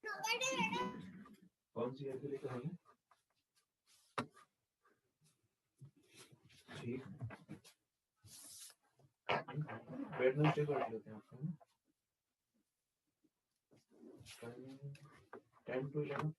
कौन सी ऐसी लेकर आई? ठीक, वेडनेसडे कर लेते हैं आपका 10 to 11।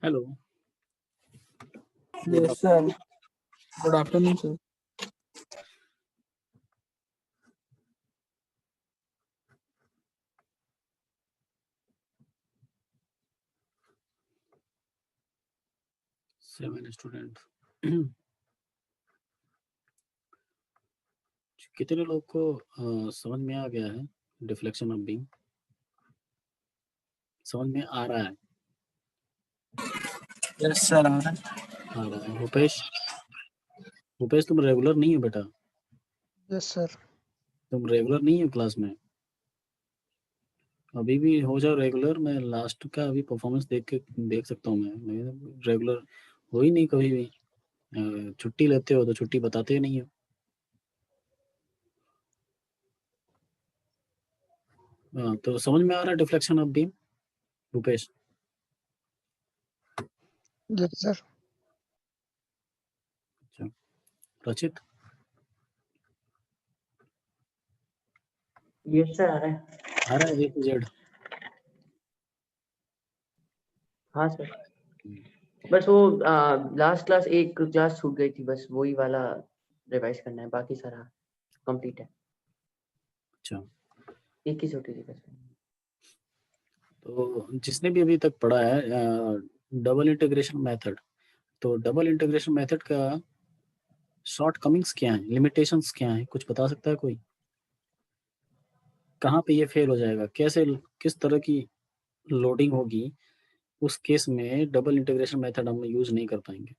Hello. Yes, sir. Good afternoon, sir. Seven student. कितने लोग को समझ में आ गया है डिफ्लेक्शन ऑफ बीम? समझ में आ रहा है? Yes, sir. आ रहा है। भूपेश तुम रेगुलर नहीं हो बेटा? Yes, sir. तुम रेगुलर नहीं हो क्लास में? अभी भी हो जाओ रेगुलर। मैं लास्ट का अभी परफॉर्मेंस देख सकता हूँ। मैं रेगुलर हो ही नहीं कभी भी। छुट्टी लेते हो तो छुट्टी बताते ही नहीं हो। तो समझ में आ रहा है deflection of beam Bhupesh? Yes, sir. अच्छा, रचित? यस सर, आ रहा है। A to Z? हाँ सर, बस वो लास्ट क्लास एक क्लास छूट गई थी, बस वही वाला रिवाइज करना है, बाकी सारा कंप्लीट है। अच्छा, एक ही छुट्टी थी बस। तो जिसने भी अभी तक पढ़ा है डबल इंटीग्रेशन मेथड, तो डबल इंटीग्रेशन मेथड का शॉर्ट कमिंग्स क्या है, लिमिटेशंस क्या है, कुछ बता सकता है कोई? कहाँ पे ये फेल हो जाएगा, कैसे, किस तरह की लोडिंग होगी उस केस में डबल इंटीग्रेशन मेथड हम यूज नहीं कर पाएंगे?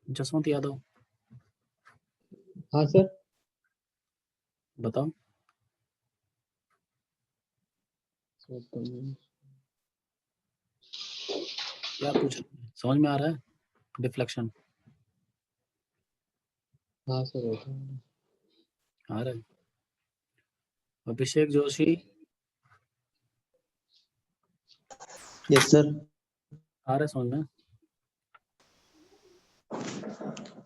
जसवंत यादव हाँ सर, बताओ। क्या पूछ रहे हैं? समझ में आ रहा है डिफ्लेक्शन? हाँ सर, आ रहा है? अभिषेक जोशी? Yes sir. आ रहा है समझ में?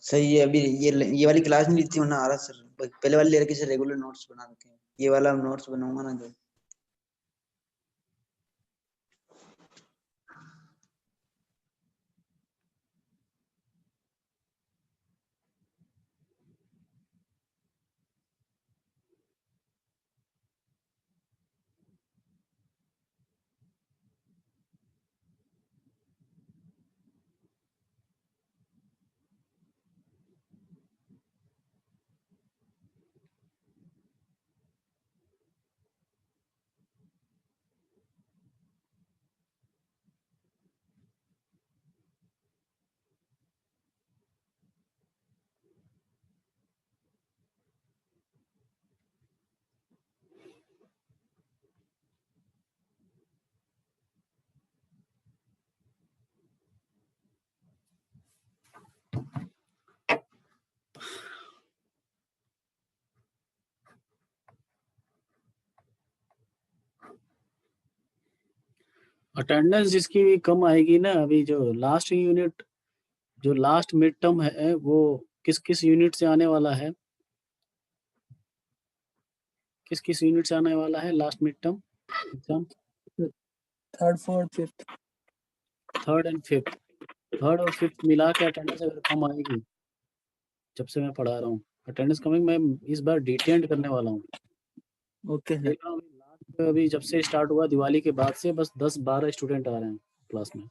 सर ये अभी ये वाली क्लास नहीं ली थी, वरना आ रहा सर। पहले वाली ले रखी सर, रेगुलर नोट्स बना रखे हैं। ये वाला नोट्स बनाऊंगा ना जो। अटेंडेंस जिसकी भी कम आएगी ना, अभी जो लास्ट यूनिट, जो लास्ट मिड टर्म है वो किस किस यूनिट से आने वाला है, किस किस यूनिट से आने वाला है last mid term exam? Third fourth fifth. Third and fifth, third और फिफ्थ मिला के अटेंडेंस अगर कम आएगी, जब से मैं पढ़ा रहा हूँ अटेंडेंस कमिंग, मैं इस बार डिटेंड करने वाला हूँ। ओके देख रहा हूँ लास्ट अभी जब से स्टार्ट हुआ दिवाली के बाद से बस 10-12 स्टूडेंट आ रहे हैं क्लास में।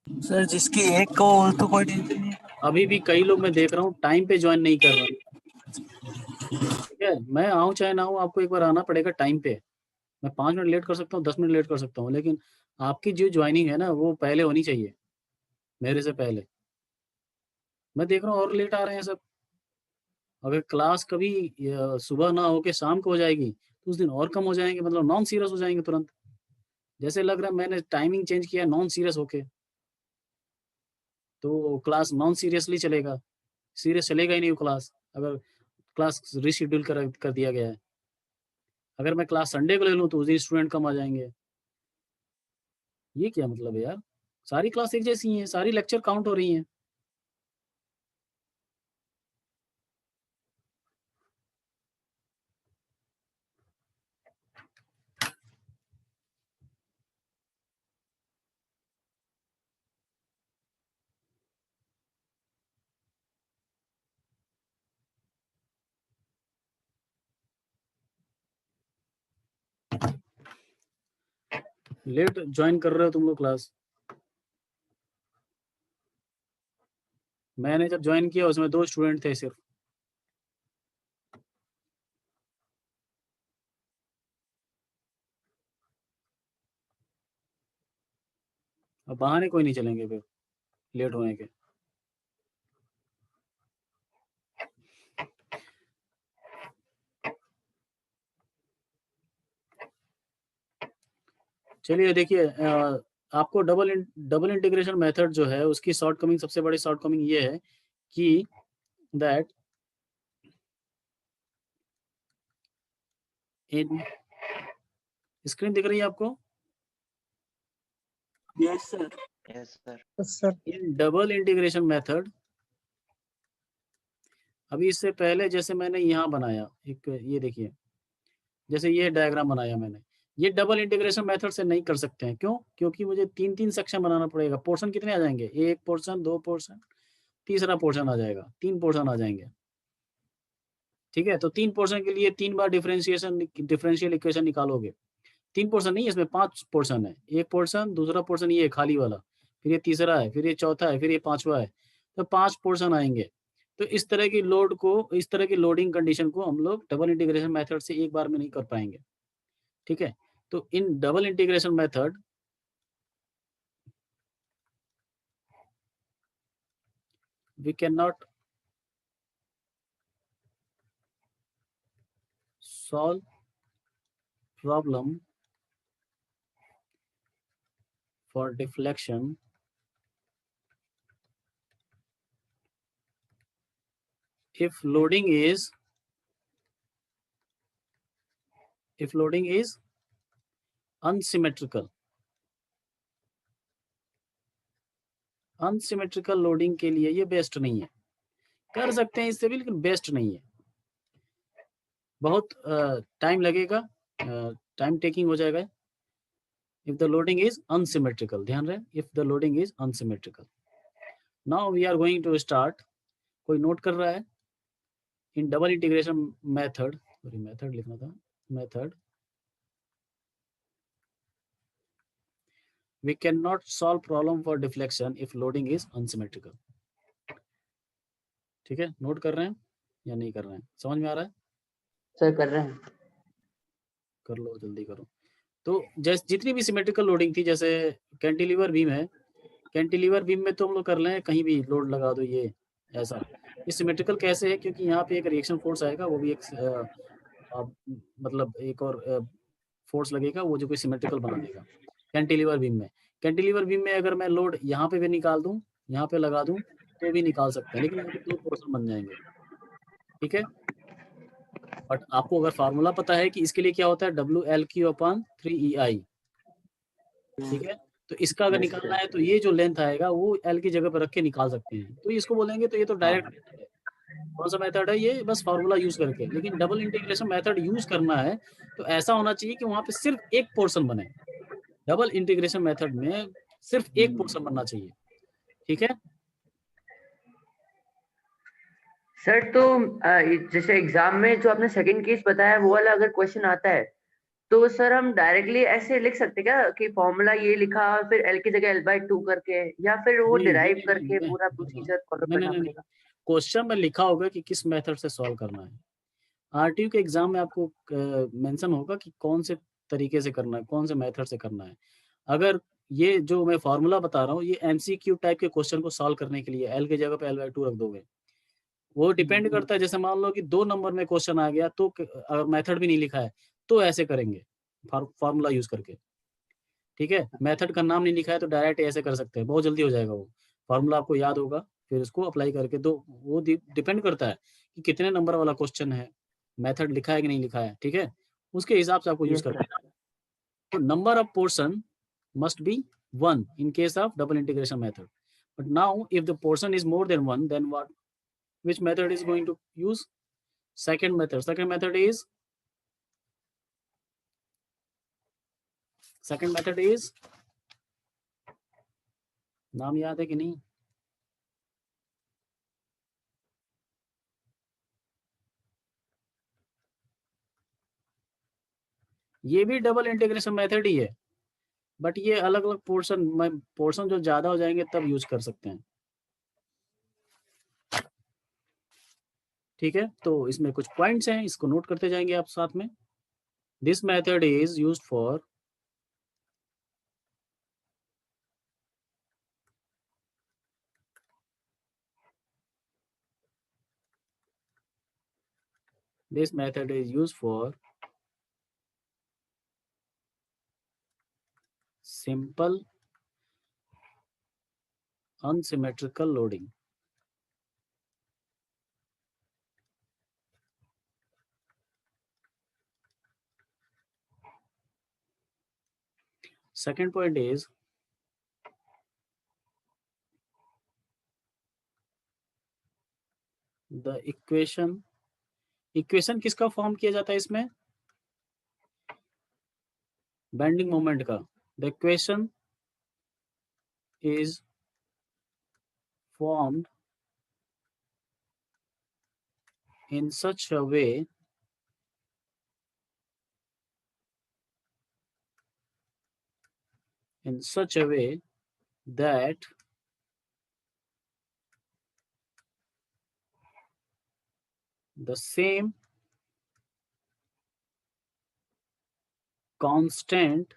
सर, जिसकी एक को तो कोई टेंशन नहीं। अभी भी कई लोग मैं देख रहा हूँ टाइम पे ज्वाइन नहीं कर रहे। ठीक है, मैं आऊँ चाहे ना आऊँ, आपको एक बार आना पड़ेगा टाइम पे। मैं 5 मिनट लेट कर सकता हूँ, 10 मिनट लेट कर सकता हूँ, लेकिन आपकी जो ज्वाइनिंग है ना वो पहले होनी चाहिए, मेरे से पहले। मैं देख रहा हूँ और लेट आ रहे हैं सब। अगर क्लास कभी सुबह ना होके शाम को हो जाएगी तो उस दिन और कम हो जाएंगे, मतलब नॉन सीरियस हो जाएंगे तुरंत। जैसे लग रहा है मैंने टाइमिंग चेंज किया नॉन सीरियस होके, तो क्लास नॉन सीरियसली चलेगा, सीरियस चलेगा ही नहीं वो क्लास, अगर क्लास रिशेड्यूल कर दिया गया है। अगर मैं क्लास संडे को ले लूँ तो उस दिन स्टूडेंट कम आ जाएंगे। ये क्या मतलब है यार, सारी क्लास एक जैसी हैं, सारी लेक्चर काउंट हो रही हैं। लेट ज्वाइन कर रहे हो तुम लोग क्लास। मैंने जब ज्वाइन किया उसमें 2 स्टूडेंट थे सिर्फ। अब बहाने कोई नहीं चलेंगे फिर लेट होने के। चलिए देखिए, आपको डबल इंटीग्रेशन मेथड जो है उसकी शॉर्ट कमिंग, सबसे बड़ी शॉर्ट कमिंग ये है कि दैट इन, स्क्रीन दिख रही है आपको? Yes sir. Yes sir. Yes sir. इन डबल इंटीग्रेशन मेथड, अभी इससे पहले जैसे मैंने यहाँ बनाया एक, ये देखिए जैसे ये डायग्राम बनाया मैंने, ये डबल इंटीग्रेशन मेथड से नहीं कर सकते हैं। क्यों? क्योंकि मुझे 3-3 सेक्शन बनाना पड़ेगा। पोर्शन कितने आ जाएंगे? 1 पोर्शन, 2 पोर्शन, तीसरा पोर्शन आ जाएगा, 3 पोर्शन आ जाएंगे। ठीक है, तो 3 पोर्शन के लिए 3 बार डिफरेंशियल इक्वेशन निकालोगे। 3 पोर्शन नहीं है इसमें, 5 पोर्शन है। एक पोर्शन, दूसरा पोर्शन ये खाली वाला, फिर ये तीसरा है, फिर ये चौथा है, फिर ये 5वां है, तो 5 पोर्शन आएंगे। तो इस तरह की लोड को, इस तरह की लोडिंग कंडीशन को हम लोग डबल इंटीग्रेशन मेथड से एक बार में नहीं कर पाएंगे। ठीक है, तो इन double integration method we cannot solve problem for deflection if loading is unsymmetrical। Unsymmetrical loading के लिए ये बेस्ट नहीं है। कर सकते हैं इससे भी, लेकिन बेस्ट नहीं है। बहुत टाइम लगेगा, टाइम टेकिंग हो जाएगा। If the loading is unsymmetrical, ध्यान रहे, if the loading is unsymmetrical. Now we are going to start. कोई नोट कर रहा है? In double integration method, sorry method लिखना था, method, we cannot solve problem for deflection if loading is unsymmetrical। ठीक है, नोट कर रहे हैं या नहीं कर रहे हैं? समझ में आ रहा है? सर कर रहे हैं। कर लो, जल्दी करो। तो जैसे जितनी भी सिमेट्रिकल लोडिंग थी, जैसे कैंटिलीवर बीम है, कैंटिलीवर बीम में तो हम लोग कर लें कहीं भी लोड लगा दो, ये ऐसा। ये सिमेट्रिकल कैसे है? क्योंकि यहाँ पे एक रिएक्शन फोर्स आएगा, वो भी एक मतलब एक और फोर्स लगेगा, वो जो कोई सिमेट्रिकल बना देगा कैंटिलीवर बीम में। कैंटिलीवर बीम में अगर मैं लोड यहाँ पे भी निकाल दूं, यहाँ पे लगा दूं, तो भी निकाल सकते हैं, लेकिन यहाँ पे 2 पोर्शन बन जाएंगे। ठीक है, बट आपको अगर फार्मूला पता है कि इसके लिए क्या होता है, WL/3EI, ठीक है। तो इसका अगर निकालना है तो ये जो लेंथ आएगा वो एल की जगह पर रख के निकाल सकते हैं। तो इसको बोलेंगे तो ये तो डायरेक्ट मेथड है। कौन सा मेथड है ये? बस फार्मूला यूज करके। लेकिन डबल इंटीग्रेशन मेथड यूज करना है तो ऐसा होना चाहिए कि वहां पे सिर्फ एक पोर्शन बने। डबल इंटीग्रेशन मेथड में सिर्फ एक पोर्शन बनना चाहिए। ठीक है। सर तो जैसे एग्जाम में जो आपने सेकंड केस बताया वो वाला अगर क्वेश्चन आता है तो सर हम डायरेक्टली ऐसे लिख सकते क्या कि फॉर्मूला ये लिखा फिर एल की जगह L/2 करके, या फिर वो नहीं, डिराइव नहीं, करके नहीं, पूरा नहीं, प्रोसीजर फॉलो नहीं, करना नहीं, नहीं। पड़ेगा? क्वेश्चन में लिखा होगा कि किस मेथड से सॉल्व करना है। आरटीयू के एग्जाम में आपको मेंशन होगा कि कौन से तरीके से करना है, कौन से मेथड से करना है। अगर ये जो मैं फार्मूला बता रहा हूँ ये एमसीक्यू टाइप के क्वेश्चन को सॉल्व करने के लिए एल की जगह पे L/2 रख दोगे। वो डिपेंड करता है, जैसे मान लो कि 2 नंबर में क्वेश्चन आ गया तो अगर मेथड भी नहीं लिखा है तो ऐसे करेंगे फार्मूला यूज करके। ठीक है। मेथड का नाम नहीं लिखा है तो डायरेक्ट ऐसे कर सकते हैं, बहुत जल्दी हो जाएगा। वो फार्मूला आपको याद होगा, फिर उसको अप्लाई करके दो। वो डिपेंड करता है कि कितने नंबर वाला क्वेश्चन है, मेथड लिखा है कि नहीं लिखा है। ठीक है। उसके हिसाब से आपको यूज Yes, sir. करना है। तो number of portion must be 1 in case of double integration method. But now if the portion is more than 1, then which method is going to use? Second method. Second method is नाम याद है कि नहीं? ये भी double integration method ही है, but ये अलग अलग पोर्शन जो ज्यादा हो जाएंगे तब यूज कर सकते हैं। ठीक है। तो इसमें कुछ पॉइंट्स हैं, इसको नोट करते जाएंगे आप साथ में। This method is used for simple unsymmetrical loading. Second point is the equation किसका फॉर्म किया जाता है इसमें? बेंडिंग मोमेंट का। The equation is formed in such a way that the same constant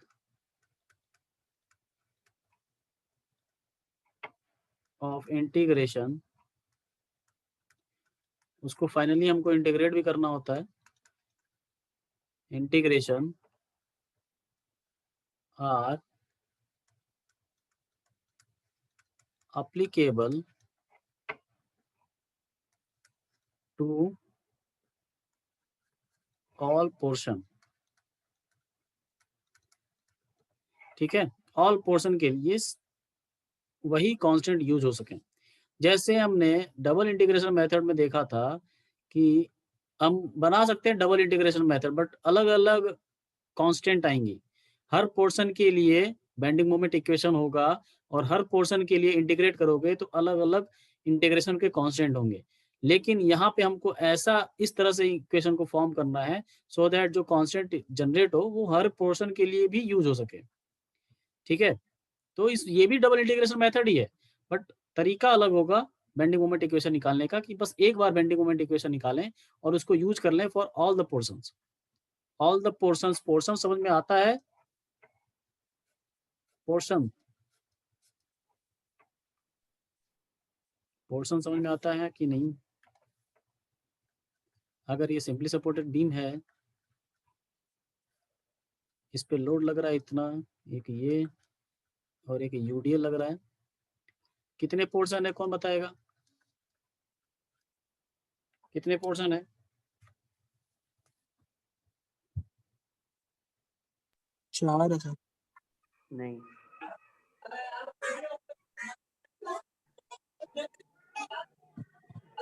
of integration, उसको फाइनली हमको integrate भी करना होता है, integration are applicable to all portion। ठीक है। ऑल पोर्शन के लिए वही कांस्टेंट यूज हो सके। जैसे हमने डबल इंटीग्रेशन मेथड में देखा था कि हम बना सकते हैं डबल इंटीग्रेशन मेथड, बट अलग अलग कांस्टेंट आएंगी। हर पोर्शन के लिए बेंडिंग मोमेंट इक्वेशन होगा और हर पोर्शन के लिए इंटीग्रेट करोगे तो अलग अलग इंटीग्रेशन के कांस्टेंट होंगे। लेकिन यहाँ पे हमको ऐसा इस तरह से इक्वेशन को फॉर्म करना है सो दैट जो कांस्टेंट जनरेट हो वो हर पोर्शन के लिए भी यूज हो सके। ठीक है। तो ये भी डबल इंटीग्रेशन मेथड ही है, बट तरीका अलग होगा बेंडिंग मोमेंट इक्वेशन निकालने का, कि बस एक बार बेंडिंग मोमेंट इक्वेशन निकालें और उसको यूज कर लें for all the portions. Portion समझ में आता है? पोर्शन समझ में आता है कि नहीं? अगर ये सिंपली सपोर्टेड बीम है, इस पे लोड लग रहा है इतना, एक ये और एक यूडीएल लग रहा है। कितने पोर्शन है, कौन बताएगा? कितने पोर्शन है? 4 है सर। नहीं,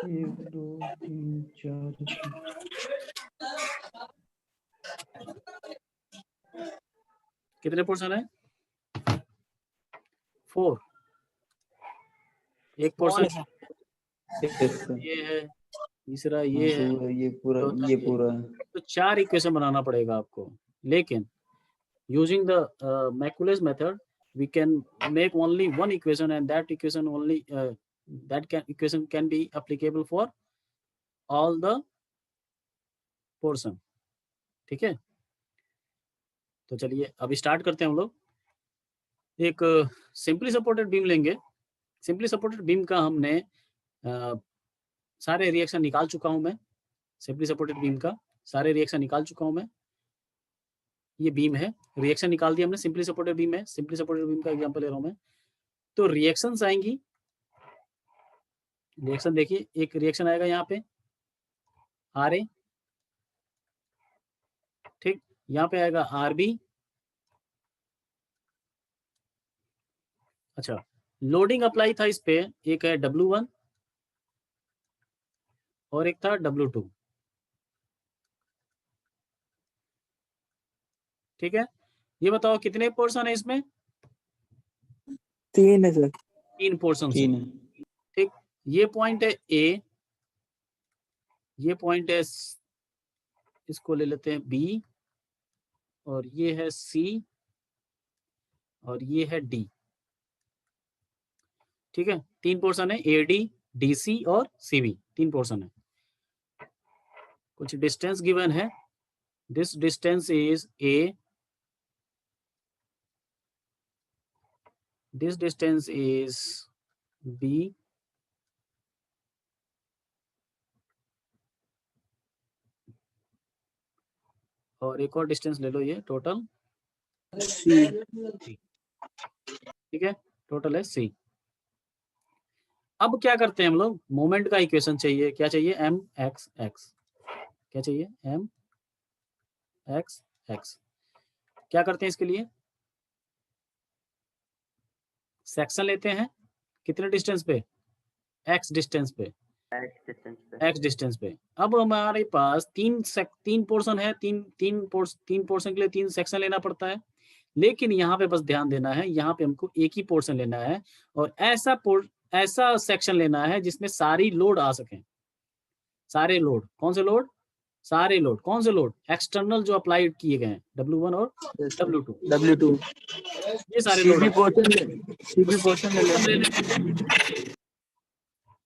एक दो तीन चार कितने पोर्शन है? 4। एक पोर्शन ये है, तीसरा ये है, ये पूरा चौथा ये है। पूरा है। तो 4 इक्वेशन बनाना पड़ेगा आपको, लेकिन using the Macaulay method we can make only one equation, and that equation only equation can be applicable for all the portion. ठीक है, तो चलिए अभी स्टार्ट करते हैं हम लोग। एक सिंपली सपोर्टेड बीम लेंगे। सिंपली सपोर्टेड बीम का हमने सारे रिएक्शन निकाल चुका हूं मैं। सिंपली सपोर्टेड बीम का सारे रिएक्शन निकाल चुका हूं मैं। ये बीम है, रिएक्शन निकाल दिया हमने, सिंपली सपोर्टेड बीम है। सिंपली सपोर्टेड बीम का एग्जांपल ले रहा हूं मैं। तो रिएक्शंस आएंगी, रिएक्शन देखिए, एक रिएक्शन आएगा यहाँ पे RA, ठीक, यहाँ पे आएगा RB। अच्छा, लोडिंग अप्लाई था इस पे, एक है W1 और एक था W2, ठीक है। ये बताओ कितने पोर्शन है इसमें? 3 है सर। 3 पोर्शन, 3 है। ठीक। ये पॉइंट है A, ये पॉइंट है इसको ले लेते हैं B, और ये है C, और ये है D, ठीक है। 3 पोर्शन है, AD, DC और CB, 3 पोर्शन है। कुछ डिस्टेंस गिवन है, this distance is A, this distance is B, और एक और डिस्टेंस ले लो, ये टोटल C। ठीक है, टोटल है C। अब क्या करते हैं हम लोग, मोमेंट का इक्वेशन चाहिए। क्या चाहिए? mx(x). क्या चाहिए? mx(x). क्या करते हैं इसके लिए? सेक्शन लेते हैं, कितने डिस्टेंस पे? x डिस्टेंस पे, x डिस्टेंस पे। अब हमारे पास तीन पोर्शन है, तीन पोर्शन के लिए 3 सेक्शन लेना पड़ता है। लेकिन यहाँ पे बस ध्यान देना है, यहाँ पे हमको एक ही पोर्शन लेना है, और ऐसा सेक्शन लेना है जिसमें सारी लोड आ सके। सारे लोड, कौन से लोड? सारे लोड, कौन से लोड? एक्सटर्नल जो अप्लाइड किए गए हैं, W1 और W2, ये सारे लोड। CB पोर्शन ले लें।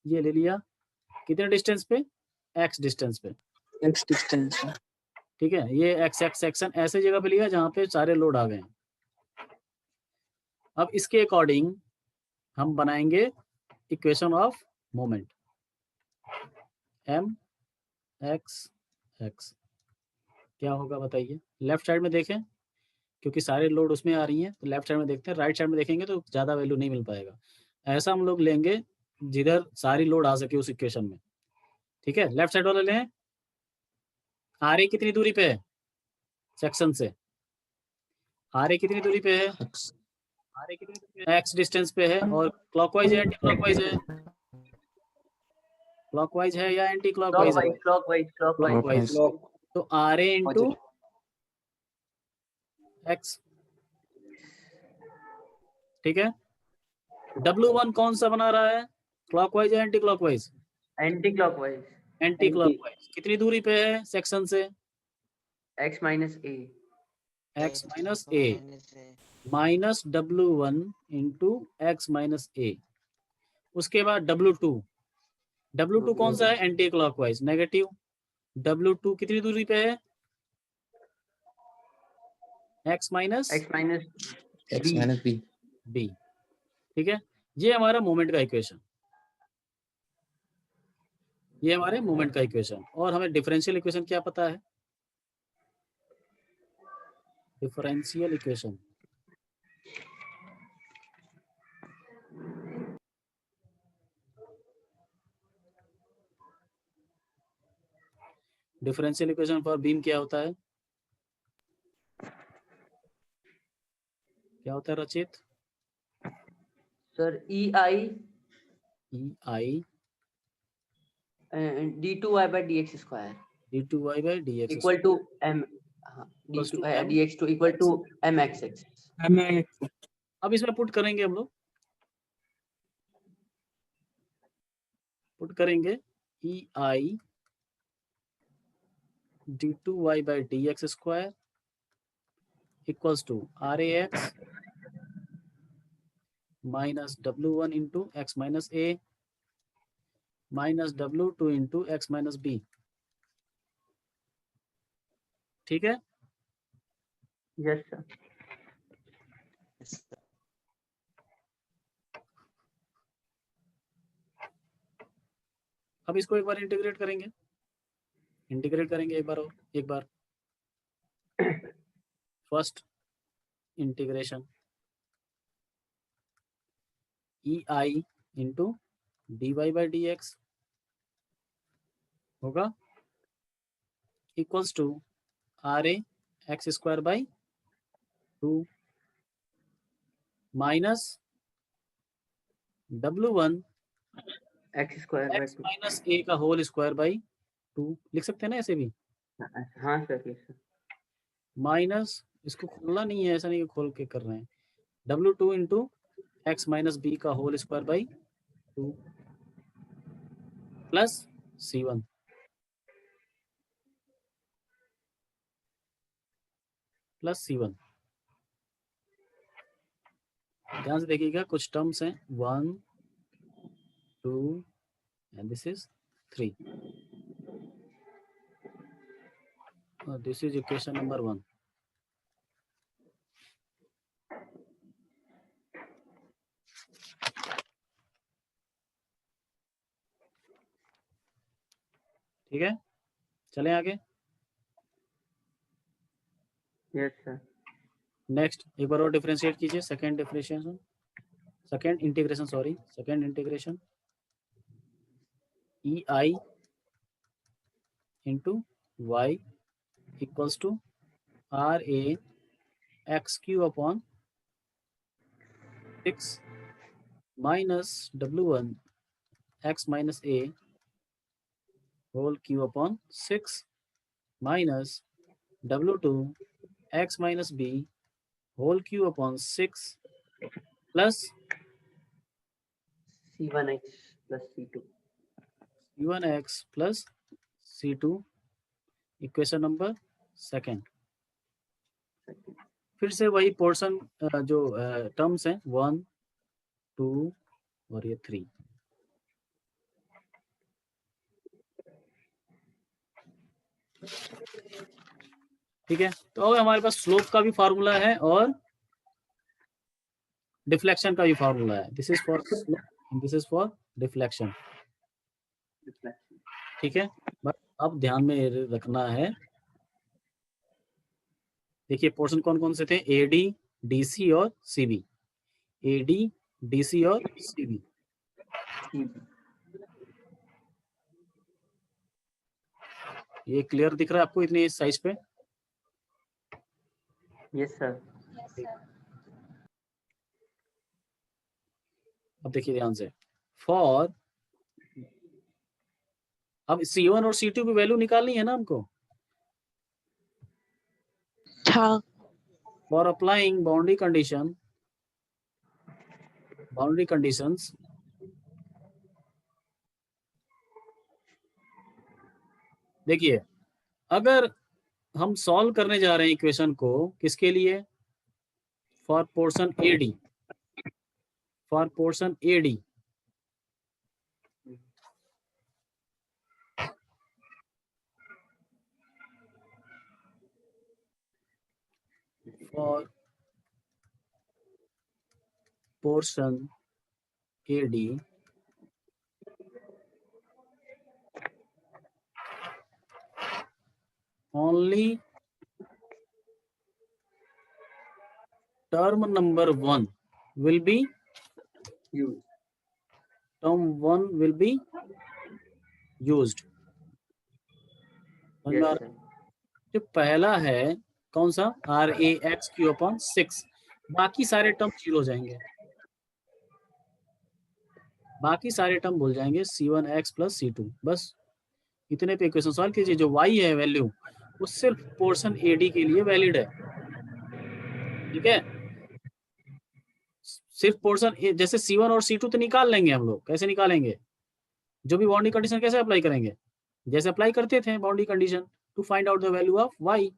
ये ले लिया, कितने डिस्टेंस पे? x डिस्टेंस पे, X डिस्टेंस। ठीक है। ये x सेक्शन ऐसे जगह पे लिया जहाँ पे सारे लोड आ गए हैं। अब इसके अकॉर्डिंग हम बनाएंगे इक्वेशन ऑफ मोमेंट, mx(x). क्या होगा बताइए? लेफ्ट साइड में देखें, क्योंकि सारे लोड उसमें आ रही हैं, तो लेफ्ट साइड में देखते हैं। राइट साइड में देखेंगे तो ज़्यादा वैल्यू नहीं मिल पाएगा। ऐसा हम लोग लेंगे जिधर सारी लोड आ सके उस इक्वेशन में, ठीक है। लेफ्ट साइड वाला लें। RA कितनी दूरी पे है सेक्शन से? RA कितनी दूरी पे है? RA कितनी दूरी पे है? x डिस्टेंस पे है, और क्लॉकवाइज है एंटी क्लॉकवाइज है? क्लॉकवाइज है या एंटी क्लॉकवाइज है? क्लॉकवाइज। तो RA इंटू x, ठीक है। W1 कौन सा बना रहा है, क्लॉकवाइज या anti clockwise? Anti clockwise. Anti clockwise. कितनी दूरी पे है सेक्शन से? x minus a। x minus a, minus W1 into x minus a। उसके बाद W2 कौन सा है? Anti clockwise, negative. W2 कितनी दूरी पे है? x माइनस b, ठीक है। ये हमारा मोमेंट का इक्वेशन, ये हमारे मोमेंट का इक्वेशन। और हमें डिफरेंशियल इक्वेशन क्या पता है? Differential equation, differential equation for beam क्या होता है? क्या होता है रचित? Sir EI EI d2y by dx square d2y by dx equal to m Equals to m. dx2 equal to mxx. अब इसमें पुट करेंगे हम लोग, पुट करेंगे EI d2y by dx square equals to RAX minus W1 into x minus A minus W2 into x minus B. ठीक है? Yes sir. अब इसको एक बार इंटीग्रेट करेंगे, एक बार first integration EI into dy by dx होगा equals to RA x square by 2 minus W1 x square by x 2. Minus A का होल स्क्वायर बाई 2 लिख सकते हैं ना ऐसे भी, हाँ सर yes sir. माइनस इसको खोलना नहीं है, ऐसा नहीं कि खोल के कर रहे हैं, W2 into x minus B का whole square by 2 plus C1 plus C1। ध्यान से देखिएगा, कुछ टर्म्स हैं 1 2 एंड दिस इज 3 और दिस इज इक्वेशन नंबर 1। ठीक है, चलें आगे। Yes sir. नेक्स्ट एक बार और डिफरेंशिएट कीजिए, second integration EI into y equals to RA x cube upon 6 minus W1 x minus A whole cube upon 6 minus W2 x minus B whole cube upon 6 plus C1x plus C2. C1x plus C2 equation number second. फिर से वही portion जो terms हैं 1 2 और ये 3। ठीक है, तो अब हमारे पास स्लोप का भी फार्मूला है और डिफ्लेक्शन का भी फार्मूला है। This is for slope and this is for deflection. ठीक है, बस अब ध्यान में रखना है, देखिए पोर्शन कौन कौन से थे, AD DC और CB, AD DC और CB। ये क्लियर दिख रहा है आपको इतनी साइज पे? Yes sir. अब देखिए ध्यान से, फॉर अब C1 और C2 की वैल्यू निकालनी है ना हमको, फॉर अप्लाइंग बाउंड्री कंडीशंस देखिए, अगर हम सॉल्व करने जा रहे हैं इक्वेशन को, किसके लिए, for portion AD, for portion AD for portion AD only term number 1 will be Used. term 1 will be used। Yes sir. जो पहला है कौन सा, RAX क्यू अपॉन 6, बाकी सारे टर्म जीरो हो जाएंगे, बाकी सारे टर्म भूल जाएंगे, C1x प्लस C2, बस इतने पे इक्वेशन सॉल्व कीजिए। जो y है वैल्यू वो सिर्फ पोर्शन AD के लिए वैलिड है, ठीक है। सिर्फ पोर्शन जैसे C1 और C2 तो निकाल लेंगे हम लोग, कैसे निकालेंगे, जो भी बाउंड्री कंडीशन कैसे अप्लाई करेंगे, जैसे अप्लाई करते थे boundary condition to find out the value of y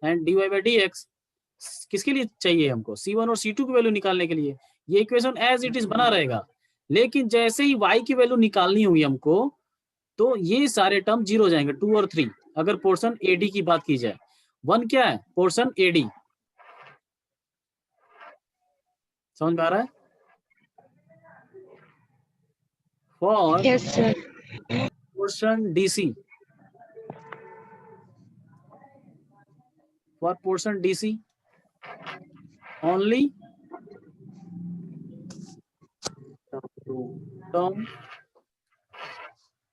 and dy by dx। किसके लिए चाहिए हमको, C1 और C2 की वैल्यू निकालने के लिए। ये इक्वेशन एज इट इज बना रहेगा, लेकिन जैसे ही y की वैल्यू निकालनी होगी हमको, तो ये सारे टर्म जीरो हो जाएंगे, 2 और 3। अगर पोर्शन AD की बात की जाए, 1 क्या है, पोर्शन AD, समझ में आ रहा है। For Yes, sir. portion DC, for portion DC only term,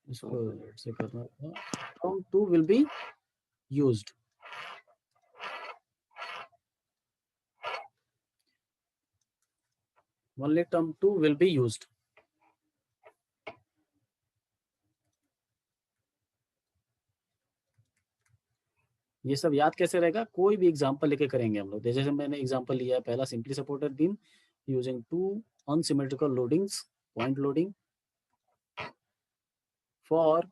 इसको से करना था, term 2 will be used। only term 2 will be used। ये सब याद कैसे रहेगा, कोई भी एग्जांपल लेके करेंगे हम लोग। जैसे मैंने एग्जांपल लिया है पहला, simply supported beam using 2 unsymmetrical loadings, point loading for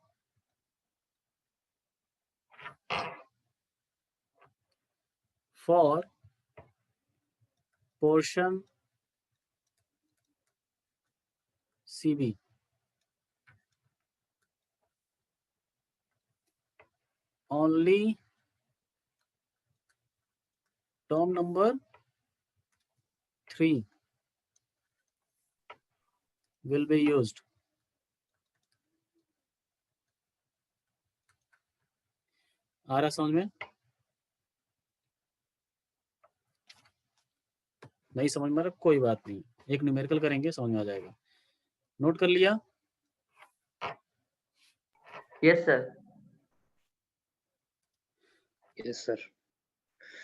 portion CB only term number 3 will be used। आ रहा समझ में, नहीं समझ में आ रहा कोई बात नहीं, एक न्यूमेरिकल करेंगे समझ में आ जाएगा। नोट कर लिया। Yes sir. Yes sir.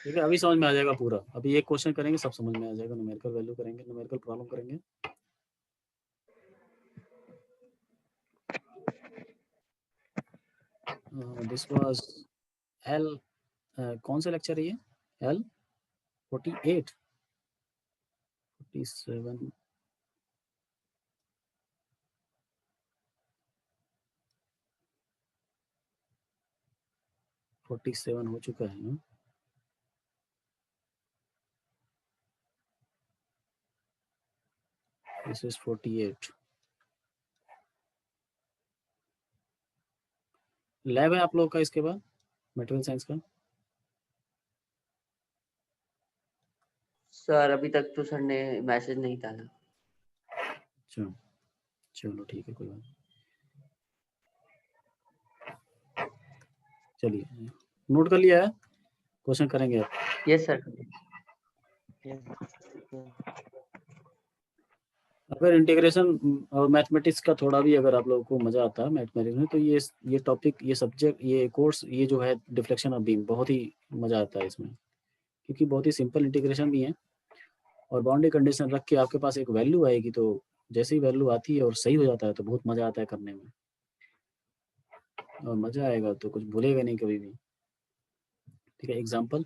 ठीक है, अभी समझ में आ जाएगा पूरा। अभी एक क्वेश्चन करेंगे सब समझ में आ जाएगा, न्यूमेरिकल वैल्यू करेंगे, न्यूमेरिकल प्रॉब्लम करेंगे। दिस वाज L कौन सा लेक्चर है ये, L 48 47 47 हो चुका है। This is 48। लैब है आप लोगों का इसके बाद मटेरियल साइंस का। सर अभी तक तो सर ने मैसेज नहीं डाला। अच्छा चलो ठीक है, कोई बात नहीं। चलिए नोट कर लिया है, क्वेश्चन करेंगे आप। Yes sir. अगर इंटीग्रेशन और मैथमेटिक्स का थोड़ा भी अगर आप लोगों को मजा आता है मैथमेटिक्स में, तो ये टॉपिक, ये सब्जेक्ट, ये कोर्स, ये जो है डिफ्लेक्शन ऑफ बीम, बहुत ही मजा आता है इसमें, क्योंकि बहुत ही सिंपल इंटीग्रेशन भी है और बाउंड्री कंडीशन रख के आपके पास एक वैल्यू आएगी, तो जैसे ही वैल्यू आती है और सही हो जाता है तो बहुत मजा आता है करने में, और मजा आएगा तो कुछ भूलेगा नहीं कभी भी। ठीक है, एग्जाम्पल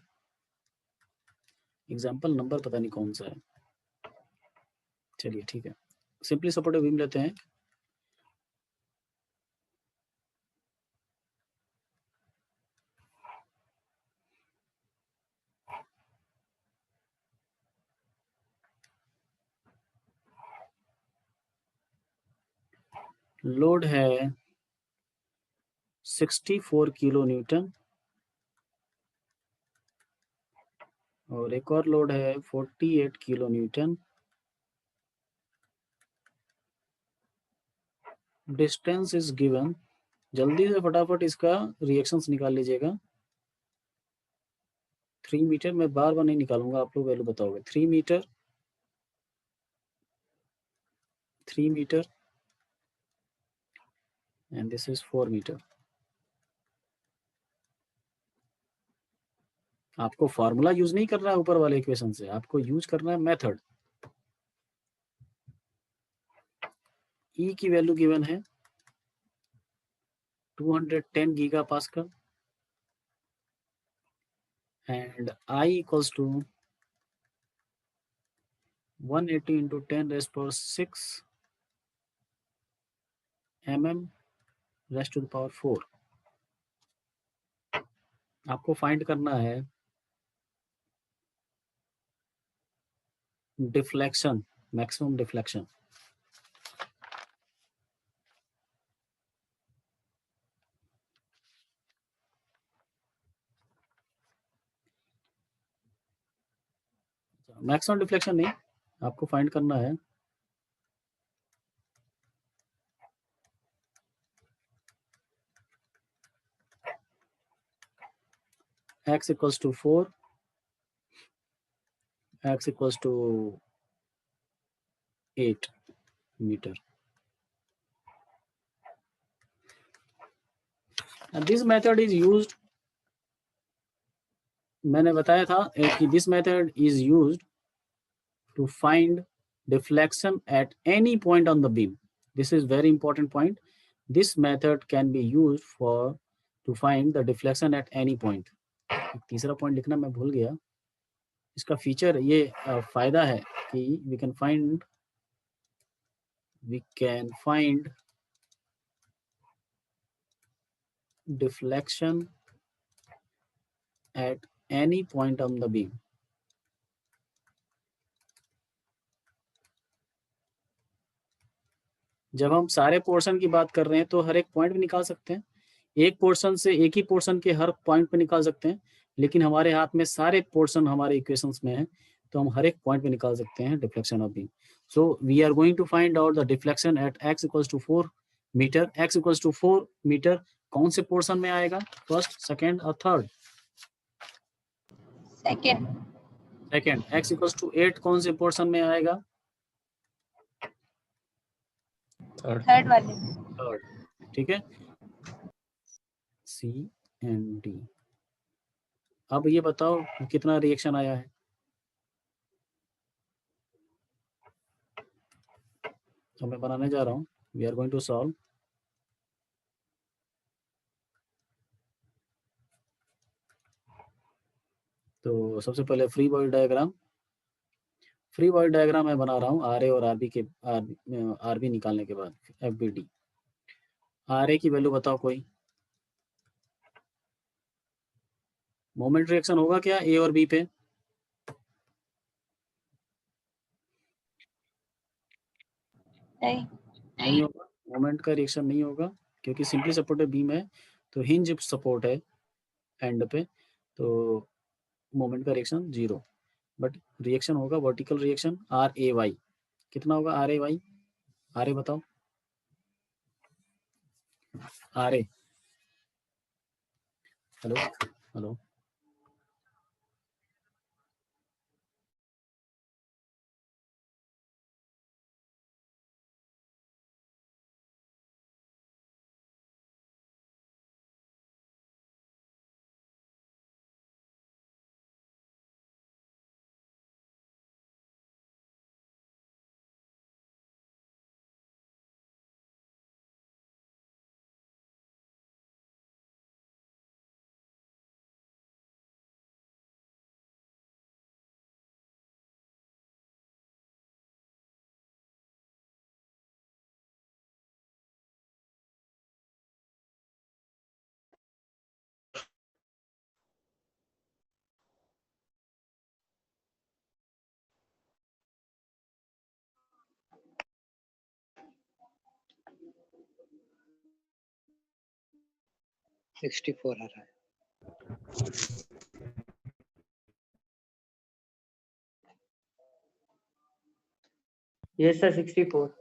नंबर पता नहीं कौन सा है। चलिए ठीक है, सिंपली सपोर्टेड बीम लेते हैं। लोड है 64 किलो न्यूटन और एक और लोड है 48 kilo Newton. Distance is given, जल्दी से फटाफट इसका रिएक्शंस निकाल लीजिएगा। 3 मीटर, मैं बार बार नहीं निकालूंगा, आप लोग वैल्यू बताओगे। 3 metre, 3 metre and this is 4 metre. आपको फॉर्मूला यूज नहीं करना है ऊपर वाले इक्वेशन से, आपको यूज करना है मेथड। E की वैल्यू गिवन है 210 giga pascal and I equals to 180 into 10⁻⁶ mm raised to the power 4। आपको फाइंड करना है deflection, maximum deflection. Maximum deflection नहीं, आपको फाइंड करना है x equals to 4, x equals to 8 metre. And this method is used, मैंने बताया था कि this method is used to find deflection at any point on the beam. This is very important point. This method can be used for to find the deflection at any point. तीसरा point लिखना मैं भूल गया। इसका feature ये फायदा है कि we can find deflection at any point on the beam. जब हम सारे पोर्शन की बात कर रहे हैं तो हर एक पॉइंट भी निकाल सकते हैं, एक पोर्शन से एक ही पोर्शन के हर पॉइंट पे निकाल सकते हैं, लेकिन हमारे हाथ में सारे पोर्शन हमारे इक्वेशंस में है तो हम हर एक पॉइंट पे निकाल सकते हैं deflection of beam. So we are going to find out the deflection at x equals to 4 metre. x equals to 4 metre कौन से पोर्शन में आएगा, फर्स्ट, सेकेंड और third? Second. x equals to 8 कौन से पोर्शन में आएगा? थर्ड वाले। थर्ड, ठीक है, C एंड D। अब ये बताओ कितना रिएक्शन आया है? तो मैं बनाने जा रहा हूँ, we are going to solve. तो सबसे पहले फ्री बॉडी डायग्राम मैं बना रहा हूँ आर ए और आर बी निकालने के बाद FBD। आर ए की वैल्यू बताओ कोई, मोमेंट रिएक्शन होगा क्या ए और बी पे? नहीं होगा, मोमेंट का रिएक्शन नहीं होगा क्योंकि सिंपली सपोर्टेड बीम है, तो हिंज सपोर्ट है एंड पे, तो मोमेंट का रिएक्शन 0। बट रिएक्शन होगा वर्टिकल रिएक्शन RAY। कितना होगा RAY? RA बताओ, RA। हेलो $64 आ रहा है। Yes sir, 64.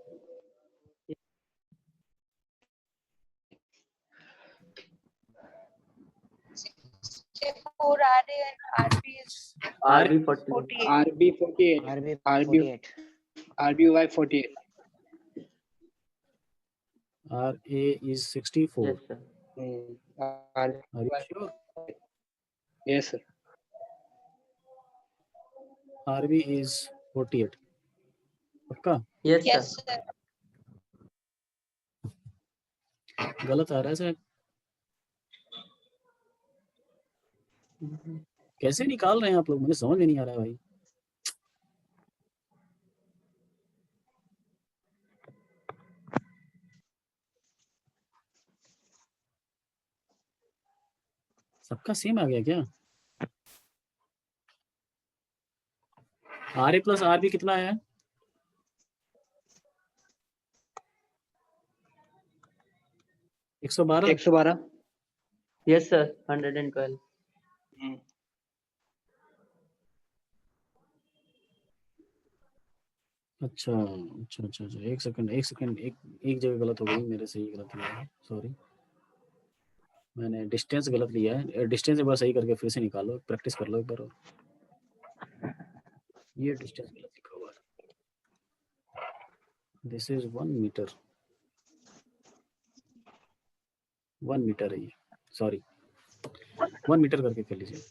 RB is RB 48. RB 48. RBY 48. RA is 64। Yes sir. Are you sure? Yes sir. RB is 48. पक्का? Yes Yes, sir. sir. गलत आ रहा है सर। कैसे निकाल रहे हैं आप लोग, मुझे समझ में नहीं आ रहा है भाई। सबका सेम आ गया क्या? RA प्लस RB कितना है? 112। 112। Yes sir 112। अच्छा अच्छा अच्छा अच्छा, एक सेकंड एक जगह गलत हो गई मेरे से, ही गलत लिया है, सॉरी। मैंने डिस्टेंस गलत लिया है, डिस्टेंस एक बार सही करके फिर से निकालो, प्रैक्टिस कर लो एक बार और। ये डिस्टेंस गलत लिखा हुआ है, दिस इज 1 मीटर, 1 मीटर है ये, सॉरी 1 मीटर करके कर लीजिए।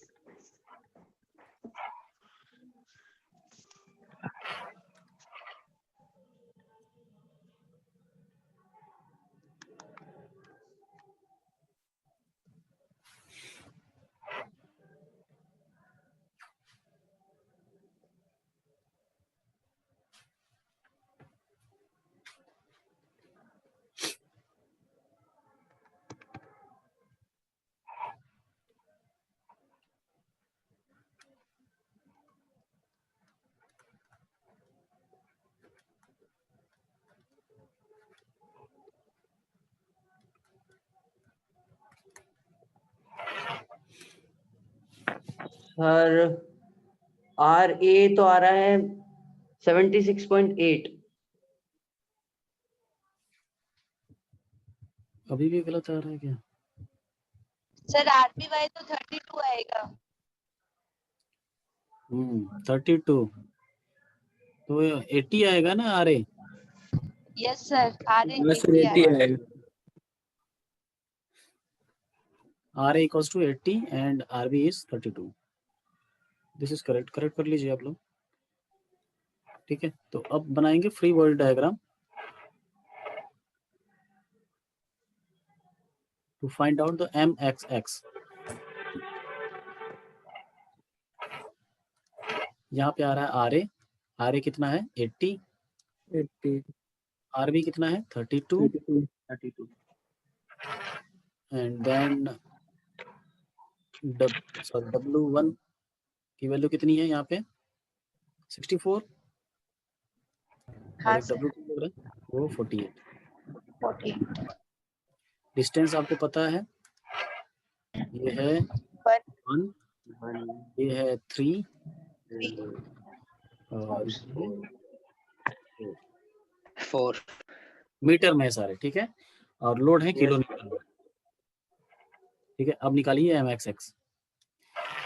सर RA तो आ रहा है 76.8। अभी भी गलत आ रहा है क्या? Sir, RBY तो 32 आएगा. 32 तो 80 आएगा ना RA? Yes, sir. RA बस 80 80 आएगा. आएगा। RA equals to 80 and RB is 32. This is correct कर लीजिए आप लोग, ठीक है। तो अब बनाएंगे free body diagram to find out the MXX। यहाँ पे आ रहा है RA कितना है 80, 80 RB कितना है 32 एंड देन W1 की वैल्यू कितनी है यहाँ पे 64 हाँ और एक सर. W2 लग रहा है वो 48। 48. डिस्टेंस आपको पता है, ये है 1, ये है 3 और ये 4। मीटर में है सारे, ठीक है, और लोड है किलोमीटर में, ठीक है। अब निकालिए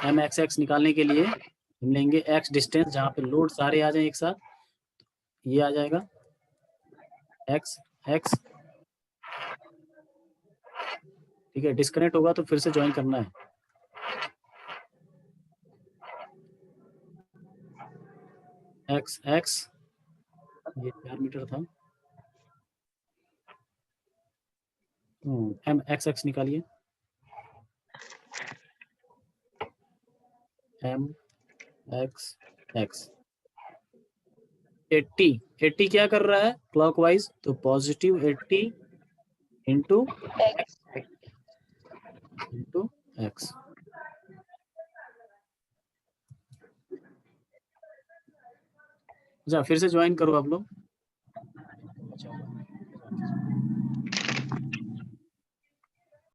MXX निकालने के लिए हम लेंगे X डिस्टेंस, जहाँ पे लोड सारे आ जाए एक साथ, ये आ जाएगा X, ठीक है। डिस्कनेक्ट होगा तो फिर से ज्वाइन करना है, X, ये 4 मीटर था। MXX निकालिए, MXX 80 क्या कर रहा है क्लॉकवाइज, तो पॉजिटिव 80 इंटू X. X। अच्छा फिर से ज्वाइन करो आप लोग,